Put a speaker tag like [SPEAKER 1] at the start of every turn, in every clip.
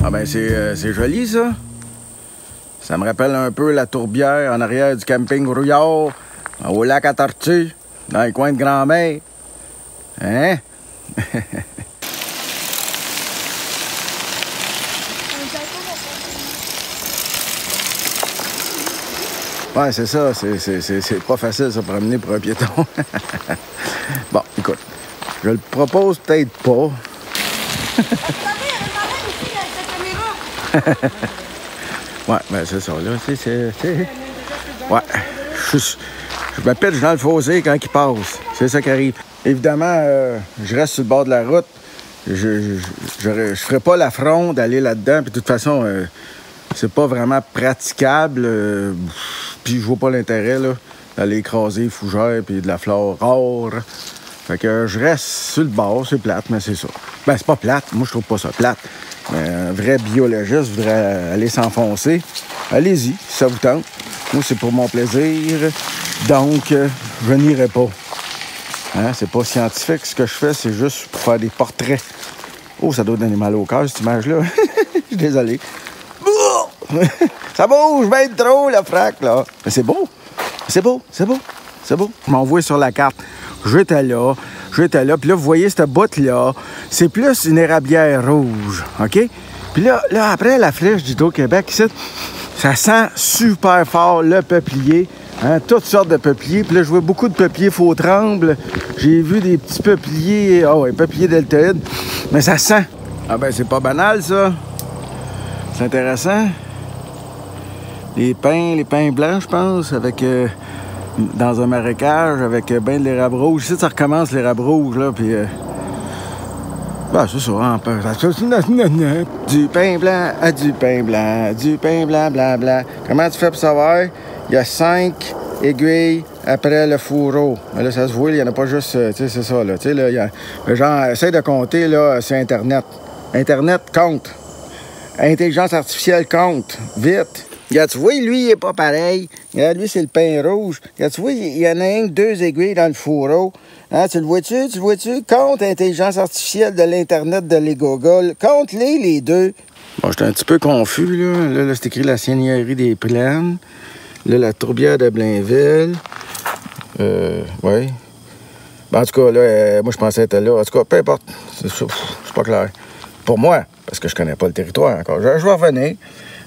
[SPEAKER 1] Ah ben c'est joli ça. Ça me rappelle un peu la tourbière en arrière du camping Rouillard, au lac à Tortue, dans les coins de grand-mère. Hein? Ouais, c'est ça. C'est pas facile, ça, promener pour un piéton. Bon, écoute, je le propose peut-être pas. Ouais, ben c'est ça, là. Ouais, je me pitche dans le fossé quand il passe. C'est ça qui arrive. Évidemment, je reste sur le bord de la route. Je ferai pas l'affront d'aller là-dedans. Puis de toute façon, c'est pas vraiment praticable. Puis je vois pas l'intérêt, là, d'aller écraser fougères puis de la flore rare. Fait que je reste sur le bord. C'est plate, mais c'est ça. Ben, c'est pas plate. Moi, je trouve pas ça plate. Mais un vrai biologiste voudrait aller s'enfoncer. Allez-y, si ça vous tente. Moi, c'est pour mon plaisir. Donc, je n'irai pas. Hein? C'est pas scientifique. Ce que je fais, c'est juste pour faire des portraits. Oh, ça doit donner mal au cœur, cette image-là. Je suis désolé. Ça bouge bien trop, le frac, là. Mais c'est beau. C'est beau. Je m'envoie sur la carte. J'étais là. Puis là, vous voyez cette botte-là, c'est plus une érablière rouge, OK? Puis là après, la flèche d'Hydro-Québec, ici, ça sent super fort le peuplier, hein? Toutes sortes de peupliers. Puis là, je vois beaucoup de peupliers faux-trembles. J'ai vu des petits peupliers, peupliers deltoïdes. Mais ça sent. Ah ben, c'est pas banal, ça. C'est intéressant. Les pins blancs, je pense, avec... dans un marécage avec ben de l'érable rouge. Ici, ça recommence l'érable rouge, là, puis... Ben, c'est ça, hein, du pain blanc à du pain blanc. Comment tu fais pour savoir? Il y a 5 aiguilles après le fourreau. Mais là, ça se voit, il n'y en a pas juste... tu sais, c'est ça, là. Tu sais, là, il y a... Genre, essaye de compter, là, sur Internet. Internet compte. Intelligence artificielle compte. Vite. Regarde, tu vois, lui, il est pas pareil. Regarde, lui, c'est le pain rouge. Regarde, tu vois, il y en a un que 2 aiguilles dans le fourreau. Hein, tu le vois-tu? Compte intelligence artificielle de l'Internet de les Google. Compte-les, les deux. Bon, j'étais un petit peu confus, là. Là, c'est écrit la Seigneurie des Plaines. Là, la tourbière de Blainville. Ouais. Ben, en tout cas, là, moi, je pensais être là. En tout cas, peu importe. C'est pas clair. Pour moi, parce que je connais pas le territoire encore. Je vais revenir.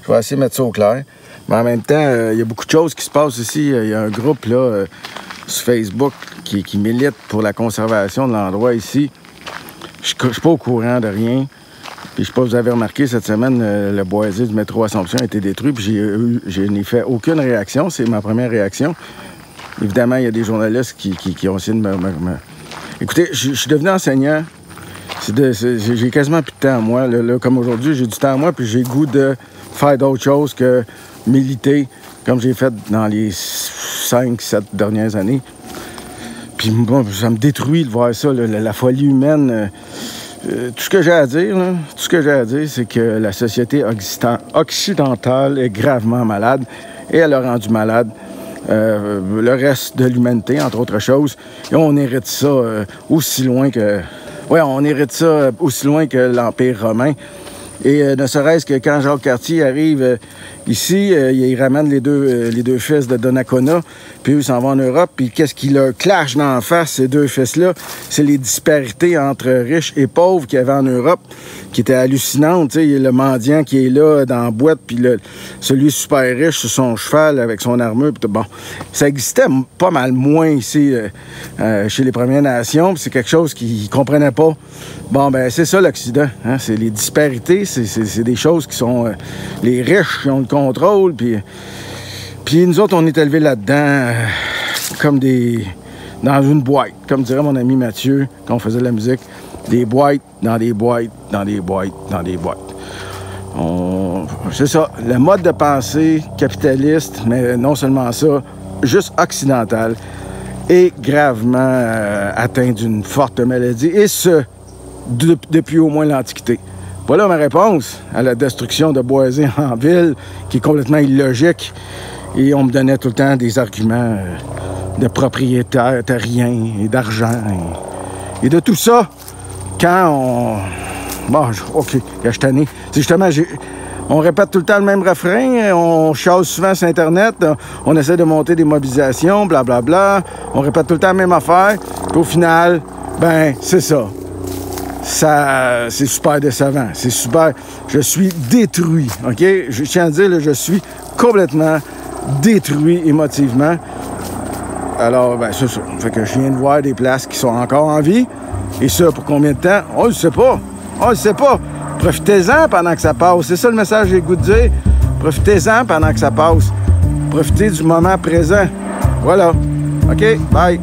[SPEAKER 1] Je vais essayer de mettre ça au clair. Mais en même temps, il y a beaucoup de choses qui se passent ici. Il y a un groupe là, sur Facebook qui milite pour la conservation de l'endroit ici. Je suis pas au courant de rien. Puis je sais pas si vous avez remarqué, cette semaine, le boisier du métro Assomption a été détruit. Puis je n'ai fait aucune réaction. C'est ma première réaction. Évidemment, il y a des journalistes qui ont essayé de me... Écoutez, je suis devenu enseignant. J'ai quasiment plus de temps à moi. Là, comme aujourd'hui, j'ai du temps à moi, puis j'ai le goût de faire d'autres choses que militer, comme j'ai fait dans les 5-7 dernières années. Puis bon, ça me détruit de voir ça, la folie humaine. Tout ce que j'ai à dire, c'est que la société occidentale est gravement malade, et elle a rendu malade le reste de l'humanité, entre autres choses. Et on hérite ça aussi loin que... Oui, on hérite ça aussi loin que l'Empire romain. Et ne serait-ce que quand Jacques Cartier arrive ici, il ramène les deux fils de Donnacona, puis eux, ils s'en vont en Europe, puis qu'est-ce qui leur clash dans la face, ces deux fils-là? C'est les disparités entre riches et pauvres qu'il y avait en Europe, qui étaient hallucinantes. Tu sais, il y a le mendiant qui est là, dans la boîte, puis celui super riche sur son cheval, avec son armure. Puis bon, ça existait pas mal moins ici, chez les Premières Nations, puis c'est quelque chose qu'ils ne comprenaient pas. Bon, ben c'est ça l'Occident, hein? C'est les disparités, c'est des choses qui sont... les riches qui ont le contrôle, puis nous autres, on est élevés là-dedans comme dans une boîte, comme dirait mon ami Mathieu, quand on faisait de la musique, des boîtes, dans des boîtes, dans des boîtes, dans des boîtes. C'est ça, le mode de pensée capitaliste, mais non seulement ça, juste occidental, est gravement atteint d'une forte maladie, et ce, depuis au moins l'Antiquité. Voilà ma réponse à la destruction de boisés en ville, qui est complètement illogique. Et on me donnait tout le temps des arguments de propriétaires terriens et d'argent et de tout ça. Quand Bon, OK, que je tanné. C'est justement, on répète tout le temps le même refrain, on chasse souvent sur Internet, on essaie de monter des mobilisations, blablabla, on répète tout le temps la même affaire, puis au final, ben, c'est ça. C'est super décevant, c'est super... Je suis détruit, OK? Je tiens à dire, là, je suis complètement détruit émotivement. Alors, ben, c'est ça. Fait que je viens de voir des places qui sont encore en vie, et ça, pour combien de temps? On le sait pas. On le sait pas. Profitez-en pendant que ça passe. C'est ça le message que j'ai le goût de dire. Profitez-en pendant que ça passe. Profitez du moment présent. Voilà. OK? Bye.